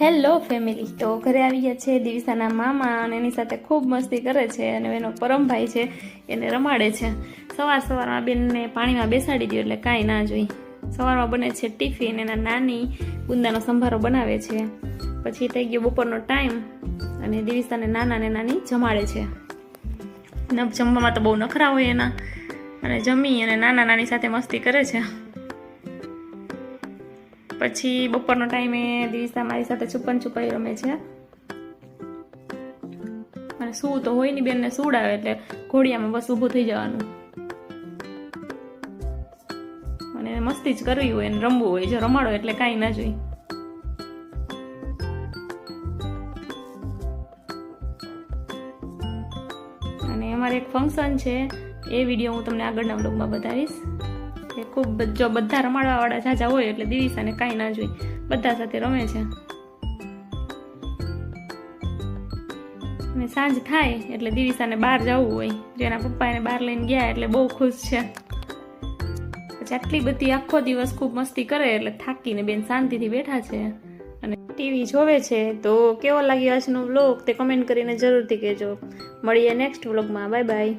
Hello family, તો ઘરે આવી ગયા છે દિવિસાના મામા અને એની સાથે ખૂબ મસ્તી કરે છે અને એનો પરમભાઈ છે એને રમાડે છે. સવારમાં બેનને પાણીમાં બેસાડી દો એટલે કાંઈ ના જોઈ. સવારમાં બને છે ટિફિન, એના નાની ગુંદાનો સંભારો બનાવે છે. પછી થઈ ગયો બપોરનો ટાઈમ અને દિવિસાને નાના ને નાની જમાડે છે. જમવામાં તો બહુ નખરા હોય એના, અને જમી અને નાના નાની સાથે મસ્તી કરે છે. પછી બપોરનો ટાઈમે દિવિસા મારી સાથે છુપન છુપાઈ રમે છે. અને શું તો હોય ની બેનને સુડાવે એટલે ઘોડિયામાં બસ ઊભું થઈ જવાનું અને મસ્તી જ કરવી હોય ને રમવું હોય. જો રમાડો એટલે કાંઈ ના જોઈ. અને અમારે એક ફંક્શન છે, એ વિડીયો હું તમને આગળના બ્લોગમાં બતાવીશ. ખૂબ જો બધા રમાડવા વાળા ઝાઝા હોય એટલે દિવિસાને કાંઈ ના જોઈ, બધા સાથે રમે છે. અને સાંજ થાય એટલે દિવિસાને બહાર જવું હોય, જેના પપ્પા એને બહાર લઈને ગયા એટલે બહુ ખુશ છે. પછી આટલી બધી આખો દિવસ ખૂબ મસ્તી કરે એટલે થાકીને બેન શાંતિથી બેઠા છે અને ટીવી જોવે છે. તો કેવો લાગ્યો આજનો વ્લોગ તે કમેન્ટ કરીને જરૂરથી કહેજો. મળીએ નેક્સ્ટ વ્લોગમાં. Bye bye.